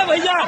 भैया।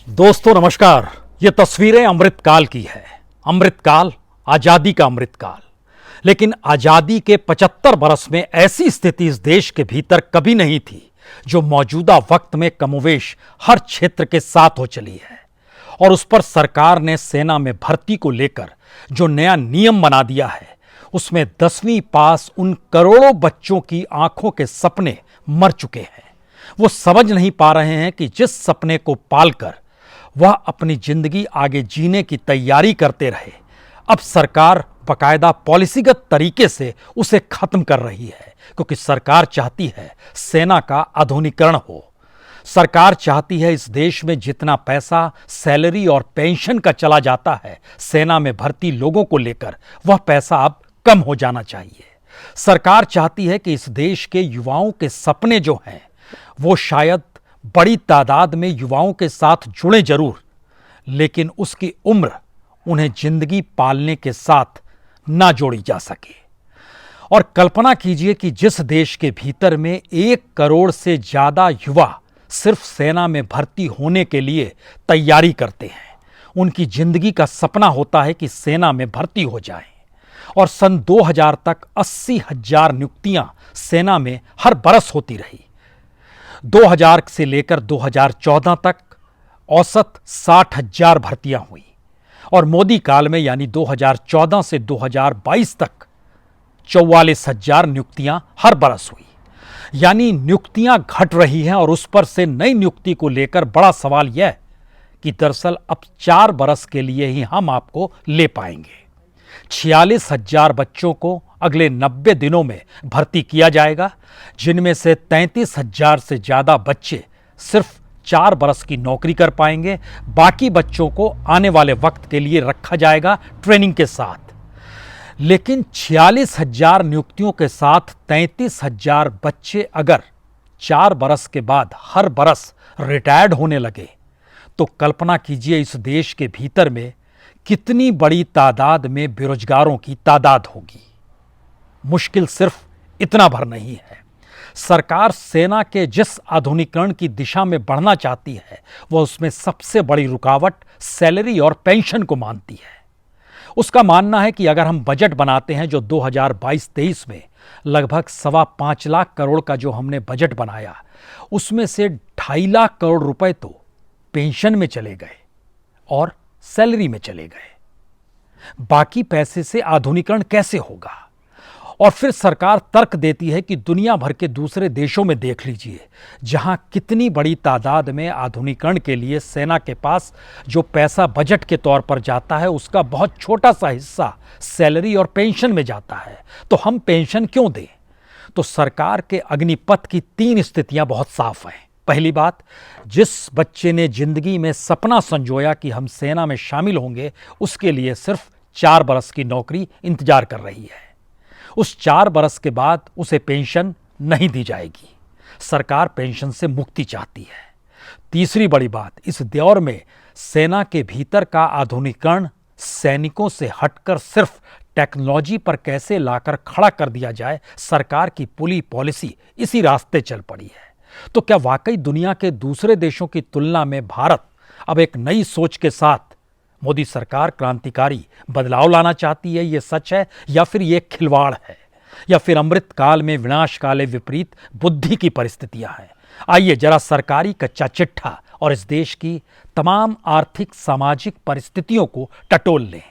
दोस्तों नमस्कार। ये तस्वीरें अमृतकाल की है। अमृतकाल, आजादी का अमृतकाल। लेकिन आजादी के 75 बरस में ऐसी स्थिति इस देश के भीतर कभी नहीं थी जो मौजूदा वक्त में कमोवेश हर क्षेत्र के साथ हो चली है। और उस पर सरकार ने सेना में भर्ती को लेकर जो नया नियम बना दिया है, उसमें 10वीं पास उन करोड़ों बच्चों की आंखों के सपने मर चुके हैं। वो समझ नहीं पा रहे हैं कि जिस सपने को पालकर वह अपनी जिंदगी आगे जीने की तैयारी करते रहे, अब सरकार बाकायदा पॉलिसीगत तरीके से उसे खत्म कर रही है। क्योंकि सरकार चाहती है सेना का आधुनिकीकरण हो। सरकार चाहती है इस देश में जितना पैसा सैलरी और पेंशन का चला जाता है सेना में भर्ती लोगों को लेकर, वह पैसा अब कम हो जाना चाहिए। सरकार चाहती है कि इस देश के युवाओं के सपने जो हैं, वो शायद बड़ी तादाद में युवाओं के साथ जुड़े जरूर, लेकिन उसकी उम्र उन्हें जिंदगी पालने के साथ ना जोड़ी जा सके। और कल्पना कीजिए कि जिस देश के भीतर में 1 करोड़ से ज्यादा युवा सिर्फ सेना में भर्ती होने के लिए तैयारी करते हैं, उनकी जिंदगी का सपना होता है कि सेना में भर्ती हो जाएं। और सन 2000 तक 80,000 नियुक्तियां सेना में हर बरस होती रही। 2000 से लेकर 2014 तक औसत 60,000 भर्तियां हुई। और मोदी काल में यानी 2014 से 2022 तक 44,000 नियुक्तियां हर बरस हुई। यानी नियुक्तियां घट रही हैं। और उस पर से नई नियुक्ति को लेकर बड़ा सवाल यह कि दरअसल अब 4 बरस के लिए ही हम आपको ले पाएंगे। 46,000 बच्चों को अगले 90 दिनों में भर्ती किया जाएगा, जिनमें से 33,000 से ज्यादा बच्चे सिर्फ 4 बरस की नौकरी कर पाएंगे। बाकी बच्चों को आने वाले वक्त के लिए रखा जाएगा ट्रेनिंग के साथ। लेकिन 46,000 नियुक्तियों के साथ 33,000 बच्चे अगर 4 बरस के बाद हर बरस रिटायर्ड होने लगे, तो कल्पना कीजिए इस देश के भीतर में कितनी बड़ी तादाद में बेरोजगारों की तादाद होगी। मुश्किल सिर्फ इतना भर नहीं है। सरकार सेना के जिस आधुनिकीकरण की दिशा में बढ़ना चाहती है, वह उसमें सबसे बड़ी रुकावट सैलरी और पेंशन को मानती है। उसका मानना है कि अगर हम बजट बनाते हैं जो 2022-23 में लगभग 5.25 लाख करोड़ का जो हमने बजट बनाया, उसमें से 2.5 लाख करोड़ रुपए तो पेंशन में चले गए और सैलरी में चले गए। बाकी पैसे से आधुनिकीकरण कैसे होगा? और फिर सरकार तर्क देती है कि दुनिया भर के दूसरे देशों में देख लीजिए, जहां कितनी बड़ी तादाद में आधुनिकीकरण के लिए सेना के पास जो पैसा बजट के तौर पर जाता है, उसका बहुत छोटा सा हिस्सा सैलरी और पेंशन में जाता है। तो हम पेंशन क्यों दें? तो सरकार के अग्निपथ की 3 स्थितियां बहुत साफ हैं। पहली बात, जिस बच्चे ने जिंदगी में सपना संजोया कि हम सेना में शामिल होंगे, उसके लिए सिर्फ 4 बरस की नौकरी इंतजार कर रही है। उस 4 बरस के बाद उसे पेंशन नहीं दी जाएगी। सरकार पेंशन से मुक्ति चाहती है। तीसरी बड़ी बात, इस दौर में सेना के भीतर का आधुनिकीकरण सैनिकों से हटकर सिर्फ टेक्नोलॉजी पर कैसे लाकर खड़ा कर दिया जाए, सरकार की पूरी पॉलिसी इसी रास्ते चल पड़ी है। तो क्या वाकई दुनिया के दूसरे देशों की तुलना में भारत अब एक नई सोच के साथ मोदी सरकार क्रांतिकारी बदलाव लाना चाहती है? ये सच है या फिर ये खिलवाड़ है, या फिर अमृत काल में विनाश काले विपरीत बुद्धि की परिस्थितियां हैं? आइए जरा सरकारी कच्चा चिट्ठा और इस देश की तमाम आर्थिक सामाजिक परिस्थितियों को टटोल लें।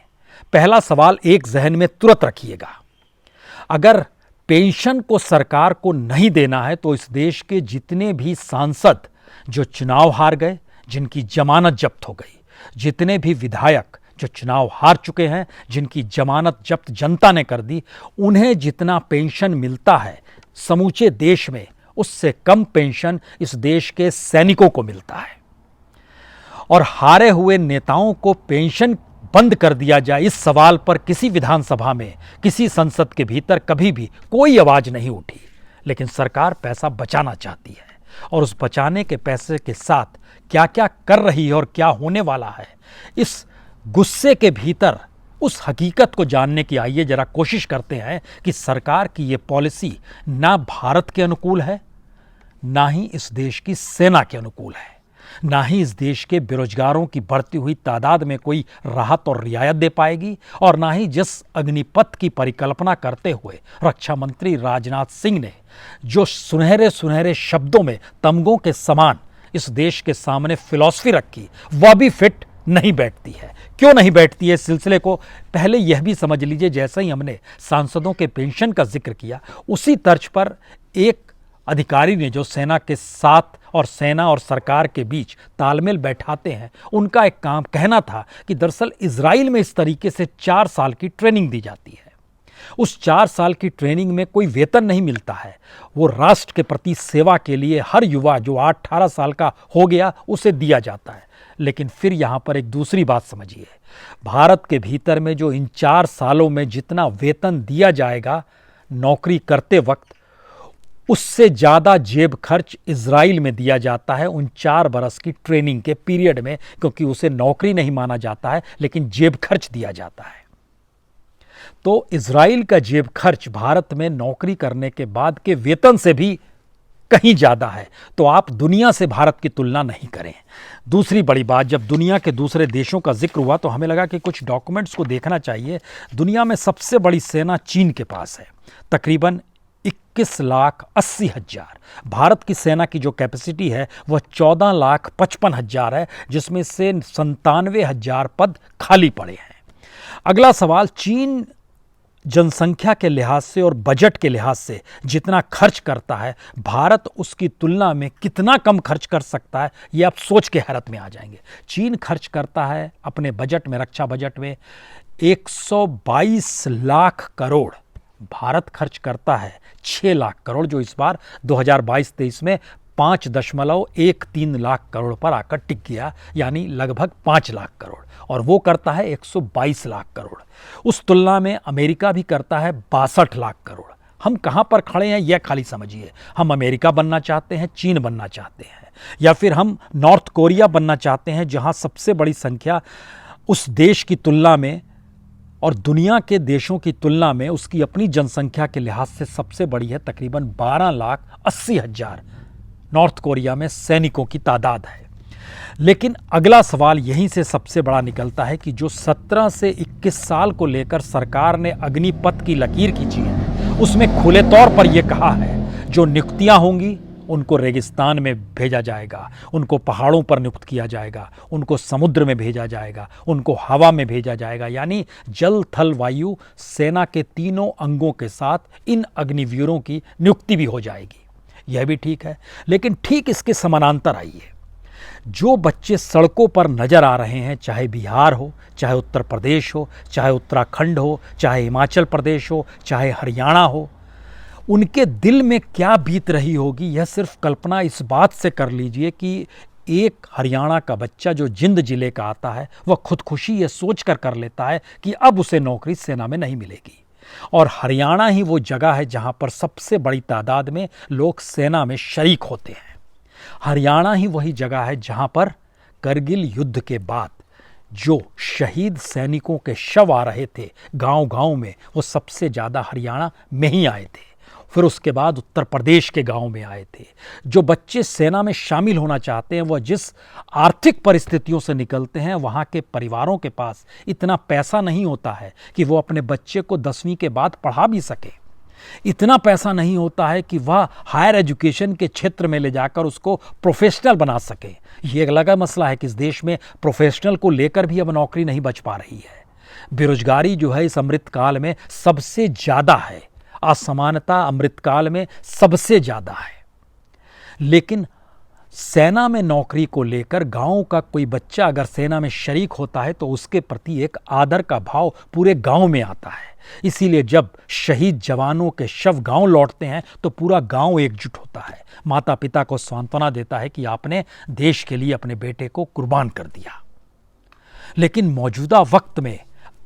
पहला सवाल एक जहन में तुरंत रखिएगा, अगर पेंशन को सरकार को नहीं देना है तो इस देश के जितने भी सांसद जो चुनाव हार गए, जिनकी जमानत जब्त हो गई, जितने भी विधायक जो चुनाव हार चुके हैं, जिनकी जमानत जब्त जनता ने कर दी, उन्हें जितना पेंशन मिलता है समूचे देश में उससे कम पेंशन इस देश के सैनिकों को मिलता है। और हारे हुए नेताओं को पेंशन बंद कर दिया जाए, इस सवाल पर किसी विधानसभा में, किसी संसद के भीतर कभी भी कोई आवाज नहीं उठी। लेकिन सरकार पैसा बचाना चाहती है और उस बचाने के पैसे के साथ क्या क्या कर रही है और क्या होने वाला है, इस गुस्से के भीतर उस हकीकत को जानने की आइए जरा कोशिश करते हैं कि सरकार की ये पॉलिसी ना भारत के अनुकूल है, ना ही इस देश की सेना के अनुकूल है, ना ही इस देश के बेरोजगारों की बढ़ती हुई तादाद में कोई राहत और रियायत दे पाएगी, और ना ही जिस अग्निपथ की परिकल्पना करते हुए रक्षा मंत्री राजनाथ सिंह ने जो सुनहरे सुनहरे शब्दों में तमगों के समान इस देश के सामने फिलॉसफी रखी, वह भी फिट नहीं बैठती है। क्यों नहीं बैठती है, इस सिलसिले को पहले यह भी समझ लीजिए। जैसे ही हमने सांसदों के पेंशन का जिक्र किया, उसी तर्ज पर एक अधिकारी ने जो सेना के साथ और सेना और सरकार के बीच तालमेल बैठाते हैं, उनका एक काम कहना था कि दरअसल इजराइल में इस तरीके से 4 साल की ट्रेनिंग दी जाती है। उस 4 साल की ट्रेनिंग में कोई वेतन नहीं मिलता है, वो राष्ट्र के प्रति सेवा के लिए हर युवा जो 18 साल का हो गया उसे दिया जाता है। लेकिन फिर यहाँ पर एक दूसरी बात समझिए, भारत के भीतर में जो इन 4 सालों में जितना वेतन दिया जाएगा नौकरी करते वक्त, उससे ज़्यादा जेब खर्च इजराइल में दिया जाता है उन 4 बरस की ट्रेनिंग के पीरियड में, क्योंकि उसे नौकरी नहीं माना जाता है लेकिन जेब खर्च दिया जाता है। तो इजराइल का जेब खर्च भारत में नौकरी करने के बाद के वेतन से भी कहीं ज़्यादा है। तो आप दुनिया से भारत की तुलना नहीं करें। दूसरी बड़ी बात, जब दुनिया के दूसरे देशों का जिक्र हुआ तो हमें लगा कि कुछ डॉक्यूमेंट्स को देखना चाहिए। दुनिया में सबसे बड़ी सेना चीन के पास है, तकरीबन 21,80,000। भारत की सेना की जो कैपेसिटी है वह 14,55,000 है, जिसमें से 97,000 पद खाली पड़े हैं। अगला सवाल, चीन जनसंख्या के लिहाज से और बजट के लिहाज से जितना खर्च करता है, भारत उसकी तुलना में कितना कम खर्च कर सकता है, ये आप सोच के हैरत में आ जाएंगे। चीन खर्च करता है अपने बजट में, रक्षा बजट में 122 लाख करोड़, भारत खर्च करता है 6 लाख करोड़, जो इस बार 2022-23 में 5.13 लाख करोड़ पर आकर टिक गया, यानी लगभग 5 लाख करोड़, और वो करता है 122 लाख करोड़। उस तुलना में अमेरिका भी करता है 62 लाख करोड़। हम कहाँ पर खड़े हैं यह खाली समझिए। हम अमेरिका बनना चाहते हैं, चीन बनना चाहते हैं, या फिर हम नॉर्थ कोरिया बनना चाहते हैं, जहाँ सबसे बड़ी संख्या उस देश की तुलना में और दुनिया के देशों की तुलना में उसकी अपनी जनसंख्या के लिहाज से सबसे बड़ी है, तकरीबन 12,80,000 नॉर्थ कोरिया में सैनिकों की तादाद है। लेकिन अगला सवाल यहीं से सबसे बड़ा निकलता है कि जो 17 से 21 साल को लेकर सरकार ने अग्निपथ की लकीर खींची है, उसमें खुले तौर पर यह कहा है जो नियुक्तियां होंगी उनको रेगिस्तान में भेजा जाएगा, उनको पहाड़ों पर नियुक्त किया जाएगा, उनको समुद्र में भेजा जाएगा, उनको हवा में भेजा जाएगा, यानी जल थल वायु सेना के तीनों अंगों के साथ इन अग्निवीरों की नियुक्ति भी हो जाएगी। यह भी ठीक है, लेकिन ठीक इसके समानांतर आइए, जो बच्चे सड़कों पर नजर आ रहे हैं, चाहे बिहार हो, चाहे उत्तर प्रदेश हो, चाहे उत्तराखंड हो, चाहे हिमाचल प्रदेश हो, चाहे हरियाणा हो, उनके दिल में क्या बीत रही होगी, यह सिर्फ कल्पना इस बात से कर लीजिए कि एक हरियाणा का बच्चा जो जिंद जिले का आता है, वह खुदकुशी ये सोच कर लेता है कि अब उसे नौकरी सेना में नहीं मिलेगी। और हरियाणा ही वो जगह है जहां पर सबसे बड़ी तादाद में लोग सेना में शरीक होते हैं। हरियाणा ही वही जगह है जहां पर करगिल युद्ध के बाद जो शहीद सैनिकों के शव आ रहे थे गांव-गांव में, वो सबसे ज़्यादा हरियाणा में ही आए थे। फिर उसके बाद उत्तर प्रदेश के गांव में आए थे। जो बच्चे सेना में शामिल होना चाहते हैं, वह जिस आर्थिक परिस्थितियों से निकलते हैं, वहाँ के परिवारों के पास इतना पैसा नहीं होता है कि वो अपने बच्चे को 10वीं के बाद पढ़ा भी सके। इतना पैसा नहीं होता है कि वह हायर एजुकेशन के क्षेत्र में ले जाकर उसको प्रोफेशनल बना सके। ये एक अलग मसला है कि इस देश में प्रोफेशनल को लेकर भी अब नौकरी नहीं बच पा रही है। बेरोजगारी जो है इस अमृतकाल में सबसे ज़्यादा है, असमानता अमृतकाल में सबसे ज़्यादा है। लेकिन सेना में नौकरी को लेकर गांव का कोई बच्चा अगर सेना में शरीक होता है तो उसके प्रति एक आदर का भाव पूरे गांव में आता है। इसीलिए जब शहीद जवानों के शव गांव लौटते हैं तो पूरा गांव एकजुट होता है, माता पिता को सांत्वना देता है कि आपने देश के लिए अपने बेटे को कुर्बान कर दिया। लेकिन मौजूदा वक्त में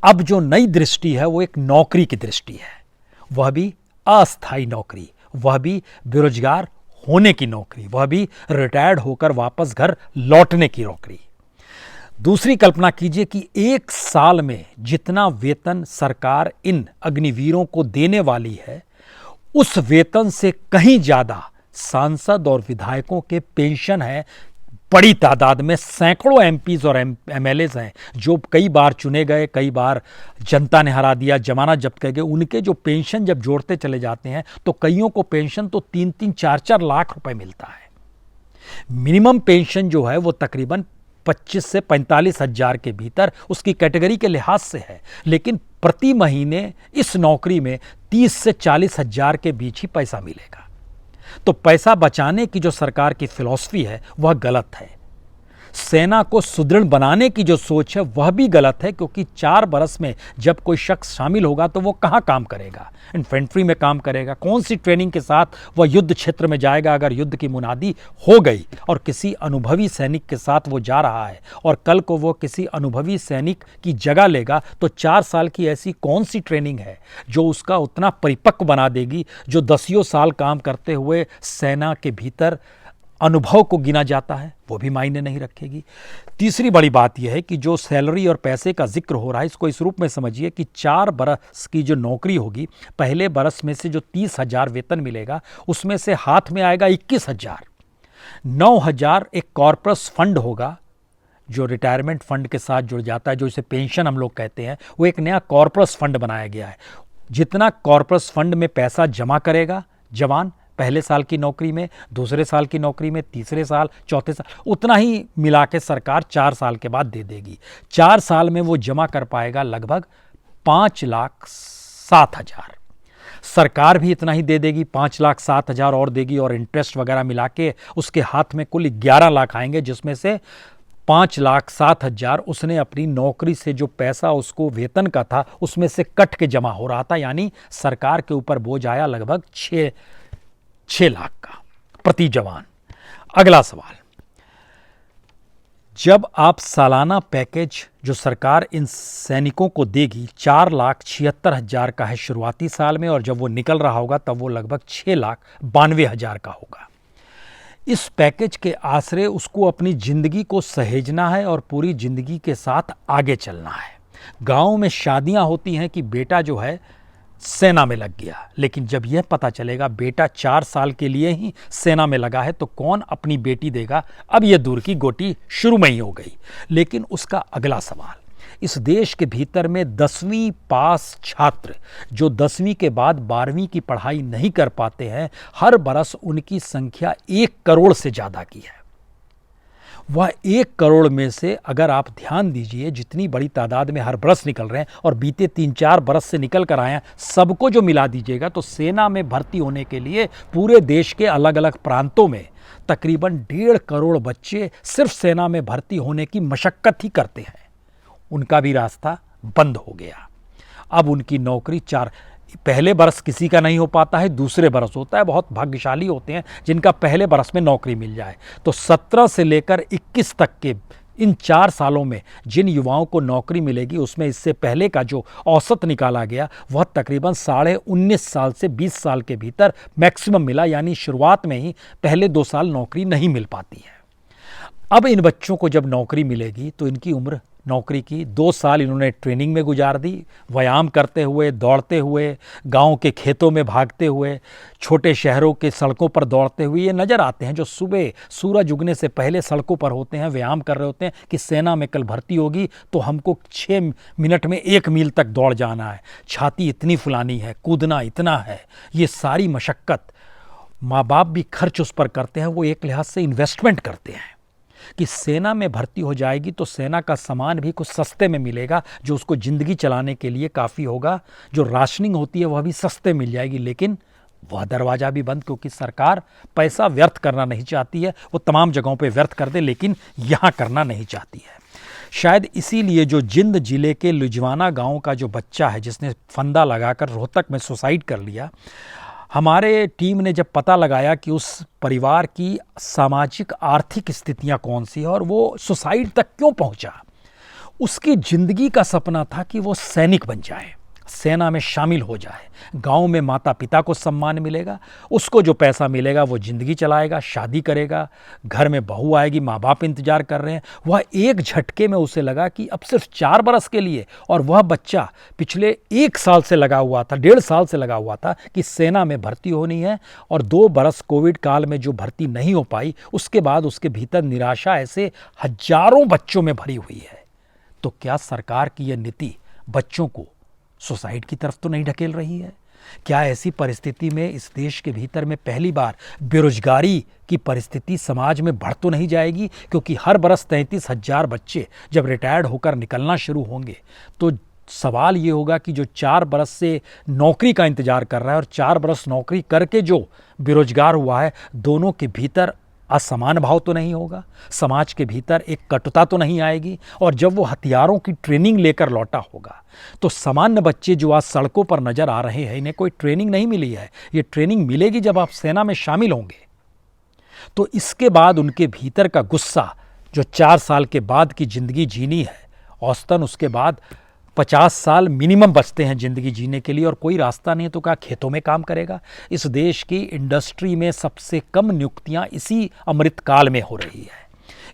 अब जो नई दृष्टि है वो एक नौकरी की दृष्टि है, वह भी अस्थायी नौकरी, वह भी बेरोजगार होने की नौकरी, वह भी रिटायर्ड होकर वापस घर लौटने की नौकरी। दूसरी कल्पना कीजिए कि एक साल में जितना वेतन सरकार इन अग्निवीरों को देने वाली है उस वेतन से कहीं ज्यादा सांसद और विधायकों के पेंशन है। बड़ी तादाद में सैकड़ों एमपीज और एमएलएज हैं जो कई बार चुने गए, कई बार जनता ने हरा दिया, जमानत जब्त कर गए। उनके जो पेंशन जब जोड़ते चले जाते हैं तो कईयों को पेंशन तो 3-3, 4-4 लाख रुपए मिलता है। मिनिमम पेंशन जो है वो तकरीबन 25 से 45 हजार के भीतर उसकी कैटेगरी के लिहाज से है, लेकिन प्रति महीने इस नौकरी में 30 से 40 हजार के बीच ही पैसा मिलेगा। तो पैसा बचाने की जो सरकार की फिलॉसफी है वह गलत है। सेना को सुदृढ़ बनाने की जो सोच है वह भी गलत है, क्योंकि 4 बरस में जब कोई शख्स शामिल होगा तो वो कहाँ काम करेगा? इन्फेंट्री में काम करेगा? कौन सी ट्रेनिंग के साथ वह युद्ध क्षेत्र में जाएगा? अगर युद्ध की मुनादी हो गई और किसी अनुभवी सैनिक के साथ वो जा रहा है और कल को वो किसी अनुभवी सैनिक की जगह लेगा तो 4 साल की ऐसी कौन सी ट्रेनिंग है जो उसका उतना परिपक्व बना देगी, जो 10 साल काम करते हुए सेना के भीतर अनुभव को गिना जाता है, वो भी मायने नहीं रखेगी। तीसरी बड़ी बात यह है कि जो सैलरी और पैसे का जिक्र हो रहा है इसको इस रूप में समझिए कि 4 बरस की जो नौकरी होगी, पहले बरस में से जो 30 हजार वेतन मिलेगा उसमें से हाथ में आएगा 21 हजार। 9 हजार एक कॉर्पस फंड होगा जो रिटायरमेंट फंड के साथ जुड़ जाता है, जो इसे पेंशन हम लोग कहते हैं। वो एक नया कॉर्पस फंड बनाया गया है। जितना कॉर्पस फंड में पैसा जमा करेगा जवान पहले साल की नौकरी में, दूसरे साल की नौकरी में, तीसरे साल, चौथे साल, उतना ही मिला के सरकार 4 साल के बाद दे देगी। 4 साल में वो जमा कर पाएगा लगभग 5,07,000। सरकार भी इतना ही दे देगी, 5,07,000 और देगी, और इंटरेस्ट वगैरह मिला के उसके हाथ में कुल 11 लाख आएंगे, जिसमें से 5,07,000 उसने अपनी नौकरी से जो पैसा उसको वेतन का था उसमें से कट के जमा हो रहा था। यानी सरकार के ऊपर बोझ आया लगभग 6 लाख का प्रति जवान। अगला सवाल, जब आप सालाना पैकेज जो सरकार इन सैनिकों को देगी 4,76,000 का है शुरुआती साल में, और जब वो निकल रहा होगा तब वो लगभग 6,92,000 का होगा। इस पैकेज के आसरे उसको अपनी जिंदगी को सहेजना है और पूरी जिंदगी के साथ आगे चलना है। गांव में शादियां होती हैं कि बेटा जो है सेना में लग गया, लेकिन जब यह पता चलेगा बेटा 4 साल के लिए ही सेना में लगा है तो कौन अपनी बेटी देगा? अब यह दूर की गोटी शुरू में ही हो गई। लेकिन उसका अगला सवाल, इस देश के भीतर में 10वीं पास छात्र जो 10वीं के बाद 12वीं की पढ़ाई नहीं कर पाते हैं, हर बरस उनकी संख्या 1 करोड़ से ज़्यादा की है। वह 1 करोड़ में से अगर आप ध्यान दीजिए जितनी बड़ी तादाद में हर बरस निकल रहे हैं और बीते 3-4 बरस से निकल कर आए हैं, सबको जो मिला दीजिएगा तो सेना में भर्ती होने के लिए पूरे देश के अलग अलग प्रांतों में तकरीबन 1.5 करोड़ बच्चे सिर्फ सेना में भर्ती होने की मशक्कत ही करते हैं। उनका भी रास्ता बंद हो गया। अब उनकी नौकरी पहले बरस किसी का नहीं हो पाता है, दूसरे बरस होता है। बहुत भाग्यशाली होते हैं जिनका पहले बरस में नौकरी मिल जाए। तो 17 से लेकर 21 तक के इन 4 सालों में जिन युवाओं को नौकरी मिलेगी उसमें इससे पहले का जो औसत निकाला गया वह तकरीबन 19.5 साल से 20 साल के भीतर मैक्सिमम मिला। यानी शुरुआत में ही पहले 2 साल नौकरी नहीं मिल पाती है। अब इन बच्चों को जब नौकरी मिलेगी तो इनकी उम्र नौकरी की। 2 साल इन्होंने ट्रेनिंग में गुजार दी, व्यायाम करते हुए, दौड़ते हुए, गांव के खेतों में भागते हुए, छोटे शहरों के सड़कों पर दौड़ते हुए ये नज़र आते हैं, जो सुबह सूरज उगने से पहले सड़कों पर होते हैं, व्यायाम कर रहे होते हैं कि सेना में कल भर्ती होगी तो हमको 6 मिनट में 1 मील तक दौड़ जाना है, छाती इतनी फुलानी है, कूदना इतना है। ये सारी मशक्क़त माँ बाप भी खर्च उस पर करते हैं, वो एक लिहाज से इन्वेस्टमेंट करते हैं कि सेना में भर्ती हो जाएगी तो सेना का सामान भी कुछ सस्ते में मिलेगा, जो उसको ज़िंदगी चलाने के लिए काफ़ी होगा। जो राशनिंग होती है वह भी सस्ते मिल जाएगी, लेकिन वह दरवाज़ा भी बंद, क्योंकि सरकार पैसा व्यर्थ करना नहीं चाहती है। वो तमाम जगहों पे व्यर्थ कर दे, लेकिन यहाँ करना नहीं चाहती है। शायद इसीलिए जो जिंद जिले के लुजवाना गाँव का जो बच्चा है जिसने फंदा लगाकर रोहतक में सुसाइड कर लिया, हमारे टीम ने जब पता लगाया कि उस परिवार की सामाजिक आर्थिक स्थितियां कौन सी है और वो सुसाइड तक क्यों पहुंचा, उसकी ज़िंदगी का सपना था कि वो सैनिक बन जाए, सेना में शामिल हो जाए, गांव में माता पिता को सम्मान मिलेगा, उसको जो पैसा मिलेगा वो ज़िंदगी चलाएगा, शादी करेगा, घर में बहू आएगी, माँ बाप इंतज़ार कर रहे हैं। वह एक झटके में उसे लगा कि अब सिर्फ 4 बरस के लिए, और वह बच्चा पिछले 1 साल से लगा हुआ था, 1.5 साल से लगा हुआ था कि सेना में भर्ती होनी है, और 2 बरस कोविड काल में जो भर्ती नहीं हो पाई, उसके बाद उसके भीतर निराशा ऐसे हजारों बच्चों में भरी हुई है। तो क्या सरकार की यह नीति बच्चों को सुसाइड की तरफ तो नहीं ढकेल रही है? क्या ऐसी परिस्थिति में इस देश के भीतर में पहली बार बेरोजगारी की परिस्थिति समाज में बढ़ तो नहीं जाएगी? क्योंकि हर बरस 33,000 बच्चे जब रिटायर्ड होकर निकलना शुरू होंगे तो सवाल ये होगा कि जो 4 बरस से नौकरी का इंतजार कर रहा है और 4 बरस नौकरी करके जो बेरोजगार हुआ है, दोनों के भीतर असमान भाव तो नहीं होगा? समाज के भीतर एक कटुता तो नहीं आएगी? और जब वो हथियारों की ट्रेनिंग लेकर लौटा होगा तो सामान्य बच्चे जो आज सड़कों पर नजर आ रहे हैं, इन्हें कोई ट्रेनिंग नहीं मिली है। ये ट्रेनिंग मिलेगी जब आप सेना में शामिल होंगे। तो इसके बाद उनके भीतर का गुस्सा, जो 4 साल के बाद की जिंदगी जीनी है, औसतन उसके बाद 50 साल मिनिमम बचते हैं ज़िंदगी जीने के लिए, और कोई रास्ता नहीं है तो क्या खेतों में काम करेगा? इस देश की इंडस्ट्री में सबसे कम नियुक्तियां इसी अमृतकाल में हो रही है।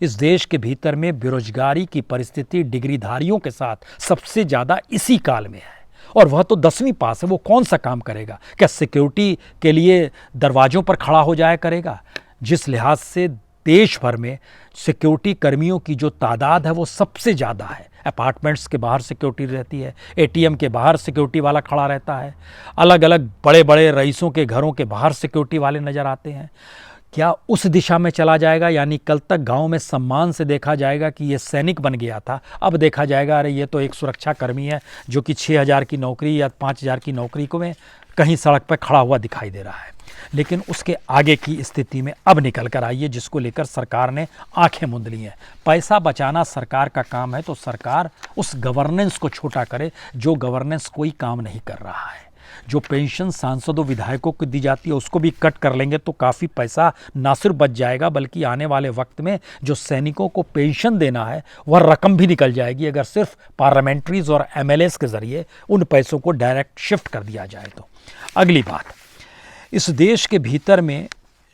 इस देश के भीतर में बेरोजगारी की परिस्थिति डिग्रीधारियों के साथ सबसे ज़्यादा इसी काल में है, और वह तो 10वीं पास है। वो कौन सा काम करेगा? क्या सिक्योरिटी के लिए दरवाज़ों पर खड़ा हो जाया करेगा? जिस लिहाज से देश भर में सिक्योरिटी कर्मियों की जो तादाद है वो सबसे ज़्यादा है। अपार्टमेंट्स के बाहर सिक्योरिटी रहती है, एटीएम के बाहर सिक्योरिटी वाला खड़ा रहता है, अलग अलग बड़े बड़े रईसों के घरों के बाहर सिक्योरिटी वाले नज़र आते हैं। क्या उस दिशा में चला जाएगा? यानी कल तक गांव में सम्मान से देखा जाएगा कि ये सैनिक बन गया था, अब देखा जाएगा अरे ये तो एक सुरक्षा कर्मी है जो कि 6,000 की नौकरी या 5,000 की नौकरी को में कहीं सड़क पर खड़ा हुआ दिखाई दे रहा है। लेकिन उसके आगे की स्थिति में अब निकल कर आई है, जिसको लेकर सरकार ने आंखें मूंद ली हैं। पैसा बचाना सरकार का काम है, तो सरकार उस गवर्नेंस को छोटा करे जो गवर्नेंस कोई काम नहीं कर रहा है। जो पेंशन सांसदों विधायकों को दी जाती है उसको भी कट कर लेंगे तो काफ़ी पैसा ना सिर्फ बच जाएगा, बल्कि आने वाले वक्त में जो सैनिकों को पेंशन देना है वह रकम भी निकल जाएगी, अगर सिर्फ पार्लियामेंट्रीज और एमएलएस के ज़रिए उन पैसों को डायरेक्ट शिफ्ट कर दिया जाए। तो अगली बात, इस देश के भीतर में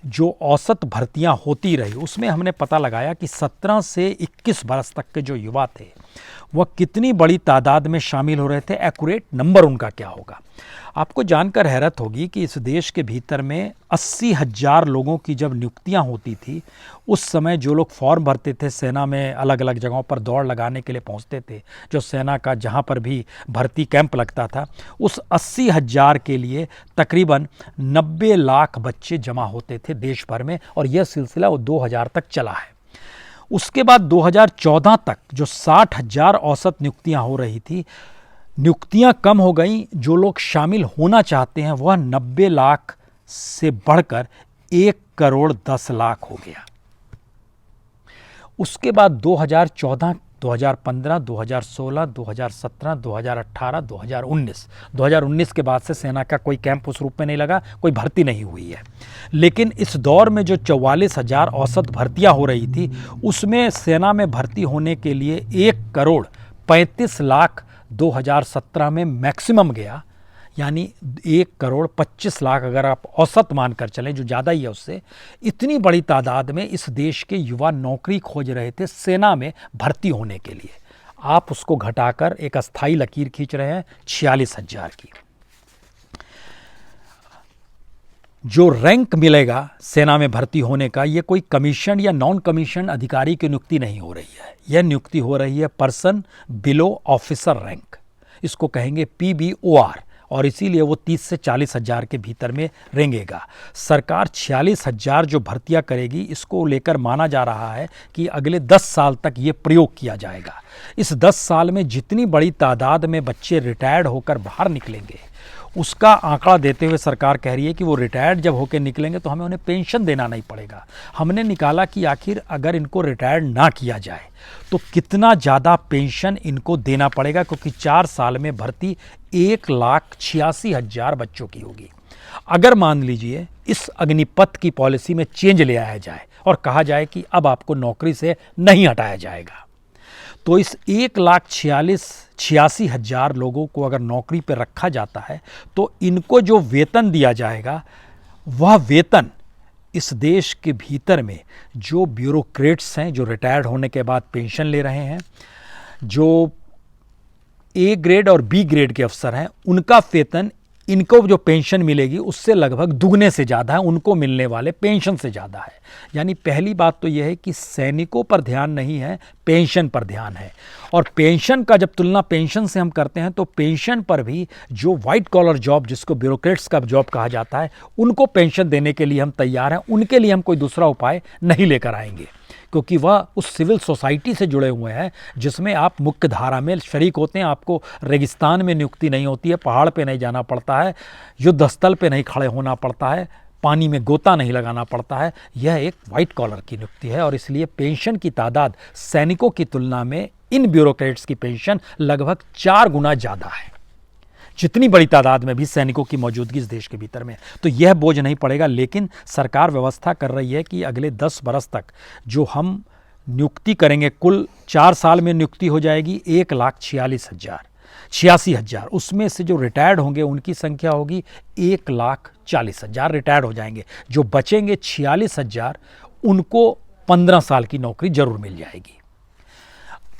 जो औसत भर्तियां होती रही उसमें हमने पता लगाया कि 17 से 21 बरस तक के जो युवा थे वह कितनी बड़ी तादाद में शामिल हो रहे थे। एक्यूरेट नंबर उनका क्या होगा? आपको जानकर हैरत होगी कि इस देश के भीतर में 80,000 लोगों की जब नियुक्तियां होती थी, उस समय जो लोग फॉर्म भरते थे, सेना में अलग अलग जगहों पर दौड़ लगाने के लिए पहुंचते थे, जो सेना का जहां पर भी भर्ती कैंप लगता था, उस 80,000 के लिए तकरीबन 90 लाख बच्चे जमा होते थे देश भर में, और यह सिलसिला वो 2000 तक चला है। उसके बाद 2014 तक जो 60,000 औसत नियुक्तियां हो रही थी, नियुक्तियां कम हो गई, जो लोग शामिल होना चाहते हैं वह 90 लाख से बढ़कर 1 करोड़ 10 लाख हो गया। उसके बाद 2014, 2015, 2016, 2017, 2018, 2019 के बाद से सेना का कोई कैंप उस रूप में नहीं लगा, कोई भर्ती नहीं हुई है। लेकिन इस दौर में जो 44,000 औसत भर्तियां हो रही थी, उसमें सेना में भर्ती होने के लिए 1 करोड़ 35 लाख 2017 में मैक्सिमम गया, यानी 1 करोड़ 25 लाख अगर आप औसत मानकर चलें, जो ज़्यादा ही है उससे। इतनी बड़ी तादाद में इस देश के युवा नौकरी खोज रहे थे सेना में भर्ती होने के लिए। आप उसको घटाकर एक अस्थाई लकीर खींच रहे हैं 46,000 की। जो रैंक मिलेगा सेना में भर्ती होने का, ये कोई कमीशन या नॉन कमीशन अधिकारी की नियुक्ति नहीं हो रही है, यह नियुक्ति हो रही है पर्सन बिलो ऑफिसर रैंक, इसको कहेंगे PBOR, और इसीलिए वो 30 से 40,000 के भीतर में रेंगेगा। सरकार 46,000 जो भर्तियां करेगी, इसको लेकर माना जा रहा है कि अगले 10 साल तक ये प्रयोग किया जाएगा। इस 10 साल में जितनी बड़ी तादाद में बच्चे रिटायर्ड होकर बाहर निकलेंगे, उसका आंकड़ा देते हुए सरकार कह रही है कि वो रिटायर्ड जब होकर निकलेंगे तो हमें उन्हें पेंशन देना नहीं पड़ेगा। हमने निकाला कि आखिर अगर इनको रिटायर्ड ना किया जाए तो कितना ज़्यादा पेंशन इनको देना पड़ेगा, क्योंकि 4 साल में भर्ती 1,86,000 बच्चों की होगी। अगर मान लीजिए इस अग्निपथ की पॉलिसी में चेंज ले आया जाए और कहा जाए कि अब आपको नौकरी से नहीं हटाया जाएगा, तो इस 1,86,000 लोगों को अगर नौकरी पर रखा जाता है तो इनको जो वेतन दिया जाएगा, वह वेतन इस देश के भीतर में जो ब्यूरोक्रेट्स हैं, जो रिटायर्ड होने के बाद पेंशन ले रहे हैं, जो A ग्रेड और B ग्रेड के अफसर हैं, उनका वेतन, इनको जो पेंशन मिलेगी उससे लगभग दुगने से ज़्यादा है, उनको मिलने वाले पेंशन से ज़्यादा है। यानी पहली बात तो यह है कि सैनिकों पर ध्यान नहीं है, पेंशन पर ध्यान है। और पेंशन का जब तुलना पेंशन से हम करते हैं तो पेंशन पर भी जो वाइट कॉलर जॉब, जिसको ब्यूरोक्रेट्स का जॉब कहा जाता है, उनको पेंशन देने के लिए हम तैयार हैं। उनके लिए हम कोई दूसरा उपाय नहीं लेकर आएंगे, क्योंकि वह उस सिविल सोसाइटी से जुड़े हुए हैं जिसमें आप मुख्य धारा में शरीक होते हैं। आपको रेगिस्तान में नियुक्ति नहीं होती है, पहाड़ पे नहीं जाना पड़ता है, युद्ध स्थल पे नहीं खड़े होना पड़ता है, पानी में गोता नहीं लगाना पड़ता है। यह एक वाइट कॉलर की नियुक्ति है और इसलिए पेंशन की तादाद सैनिकों की तुलना में इन ब्यूरोक्रेट्स की पेंशन लगभग 4 गुना ज़्यादा है, जितनी बड़ी तादाद में भी सैनिकों की मौजूदगी इस देश के भीतर में। तो यह बोझ नहीं पड़ेगा, लेकिन सरकार व्यवस्था कर रही है कि अगले 10 बरस तक जो हम नियुक्ति करेंगे, कुल 4 साल में नियुक्ति हो जाएगी 1,86,000, उसमें से जो रिटायर्ड होंगे उनकी संख्या होगी 1,40,000 रिटायर्ड हो जाएंगे। जो बचेंगे 46,000, उनको 15 साल की नौकरी जरूर मिल जाएगी।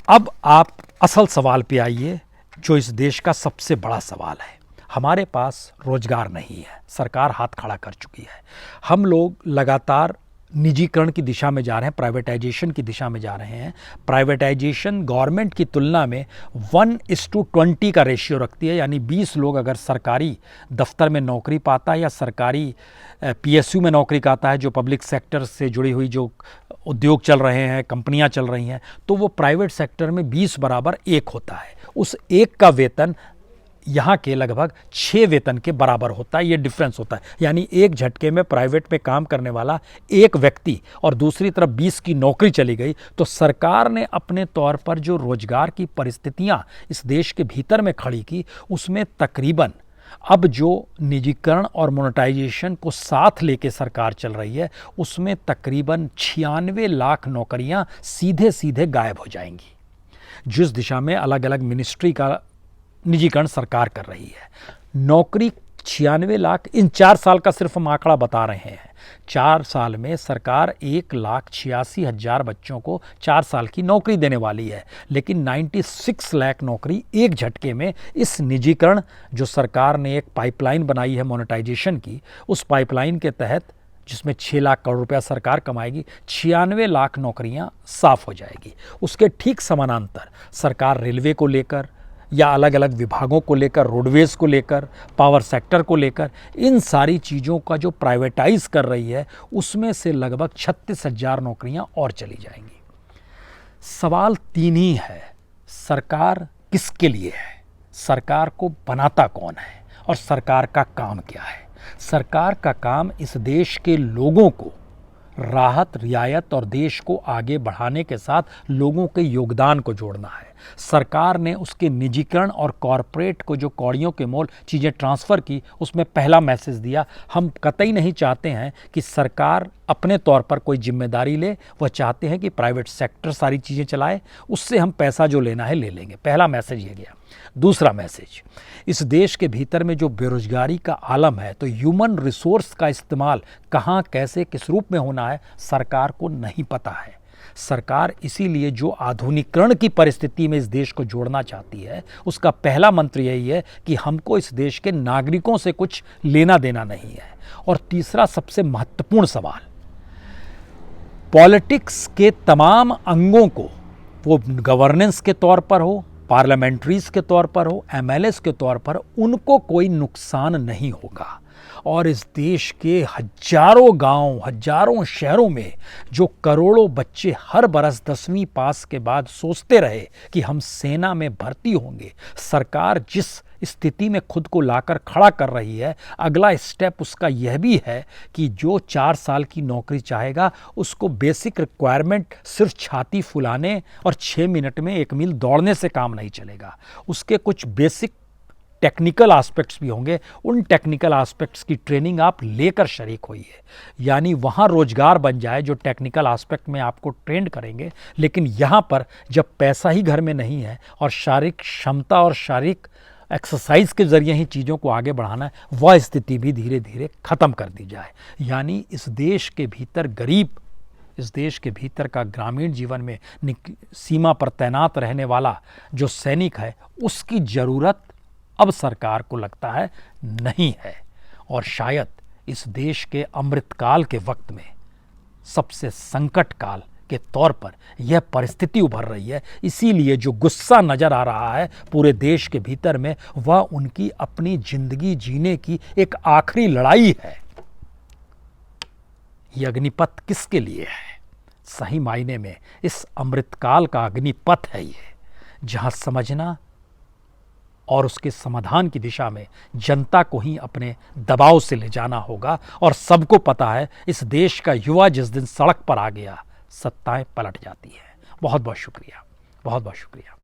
अब आप असल सवाल पे आइए, जो इस देश का सबसे बड़ा सवाल है। हमारे पास रोजगार नहीं है, सरकार हाथ खड़ा कर चुकी है। हम लोग लगातार निजीकरण की दिशा में जा रहे हैं, प्राइवेटाइजेशन की दिशा में जा रहे हैं। प्राइवेटाइजेशन गवर्नमेंट की तुलना में 1:20 का रेशियो रखती है, यानी 20 लोग अगर सरकारी दफ्तर में नौकरी पाता है या सरकारी PSU में नौकरी पाता है, जो पब्लिक सेक्टर से जुड़ी हुई जो उद्योग चल रहे हैं, कंपनियां चल रही हैं, तो वो प्राइवेट सेक्टर में 20 बराबर 1 होता है। उस 1 का वेतन यहाँ के लगभग 6 वेतन के बराबर होता है। ये डिफरेंस होता है, यानी एक झटके में प्राइवेट में काम करने वाला एक व्यक्ति और दूसरी तरफ 20 की नौकरी चली गई, तो सरकार ने अपने तौर पर जो रोजगार की परिस्थितियाँ इस देश के भीतर में खड़ी की, उसमें तकरीबन अब जो निजीकरण और मोनेटाइजेशन को साथ लेके सरकार चल रही है, उसमें तकरीबन 96 लाख नौकरियां सीधे सीधे गायब हो जाएंगी, जिस दिशा में अलग अलग मिनिस्ट्री का निजीकरण सरकार कर रही है। नौकरी 96 लाख, इन 4 साल का सिर्फ हम आंकड़ा बता रहे हैं। 4 साल में सरकार 1,86,000 बच्चों को 4 साल की नौकरी देने वाली है, लेकिन 96 लाख नौकरी एक झटके में इस निजीकरण, जो सरकार ने एक पाइपलाइन बनाई है मोनेटाइजेशन की, उस पाइपलाइन के तहत, जिसमें 6 लाख करोड़ रुपया सरकार कमाएगी, 96 लाख नौकरियां साफ हो जाएगी। उसके ठीक समानांतर सरकार रेलवे को लेकर या अलग अलग विभागों को लेकर, रोडवेज़ को लेकर, पावर सेक्टर को लेकर, इन सारी चीज़ों का जो प्राइवेटाइज कर रही है, उसमें से लगभग 36,000 नौकरियां और चली जाएंगी। सवाल 3 ही है, सरकार किसके लिए है, सरकार को बनाता कौन है और सरकार का काम क्या है। सरकार का काम इस देश के लोगों को राहत, रियायत और देश को आगे बढ़ाने के साथ लोगों के योगदान को जोड़ना है। सरकार ने उसके निजीकरण और कॉरपोरेट को जो कौड़ियों के मोल चीज़ें ट्रांसफ़र की, उसमें पहला मैसेज दिया, हम कतई नहीं चाहते हैं कि सरकार अपने तौर पर कोई जिम्मेदारी ले, वह चाहते हैं कि प्राइवेट सेक्टर सारी चीज़ें चलाए, उससे हम पैसा जो लेना है ले लेंगे। पहला मैसेज ये गया। दूसरा मैसेज, इस देश के भीतर में जो बेरोजगारी का आलम है, तो ह्यूमन रिसोर्स का इस्तेमाल कहाँ, कैसे, किस रूप में होना है, सरकार को नहीं पता है। सरकार इसीलिए जो आधुनिकीकरण की परिस्थिति में इस देश को जोड़ना चाहती है, उसका पहला मंत्र यही है कि हमको इस देश के नागरिकों से कुछ लेना देना नहीं है। और तीसरा सबसे महत्वपूर्ण सवाल, पॉलिटिक्स के तमाम अंगों को, वो गवर्नेंस के तौर पर हो, पार्लियामेंट्रीज के तौर पर हो, एमएलएस के तौर पर, उनको कोई नुकसान नहीं होगा। और इस देश के हजारों गांव, हजारों शहरों में जो करोड़ों बच्चे हर बरस 10वीं पास के बाद सोचते रहे कि हम सेना में भर्ती होंगे, सरकार जिस स्थिति में खुद को लाकर खड़ा कर रही है, अगला स्टेप उसका यह भी है कि जो 4 साल की नौकरी चाहेगा उसको बेसिक रिक्वायरमेंट सिर्फ छाती फुलाने और 6 मिनट में 1 मील दौड़ने से काम नहीं चलेगा। उसके कुछ बेसिक टेक्निकल एस्पेक्ट्स भी होंगे, उन टेक्निकल एस्पेक्ट्स की ट्रेनिंग आप लेकर शरीक होइए, यानी वहाँ रोजगार बन जाए जो टेक्निकल एस्पेक्ट में आपको ट्रेंड करेंगे। लेकिन यहाँ पर जब पैसा ही घर में नहीं है और शारीरिक क्षमता और शारीरिक एक्सरसाइज के जरिए ही चीज़ों को आगे बढ़ाना है, वह स्थिति भी धीरे धीरे ख़त्म कर दी जाए। यानी इस देश के भीतर गरीब, इस देश के भीतर का ग्रामीण जीवन में सीमा पर तैनात रहने वाला जो सैनिक है, उसकी ज़रूरत अब सरकार को लगता है नहीं है। और शायद इस देश के अमृतकाल के वक्त में सबसे संकट काल के तौर पर यह परिस्थिति उभर रही है। इसीलिए जो गुस्सा नजर आ रहा है पूरे देश के भीतर में, वह उनकी अपनी जिंदगी जीने की एक आखिरी लड़ाई है। यह अग्निपथ किसके लिए है? सही मायने में इस अमृतकाल का अग्निपथ है ये, जहां समझना और उसके समाधान की दिशा में जनता को ही अपने दबाव से ले जाना होगा। और सबको पता है, इस देश का युवा जिस दिन सड़क पर आ गया, सत्ताएं पलट जाती है। बहुत बहुत शुक्रिया, बहुत बहुत शुक्रिया।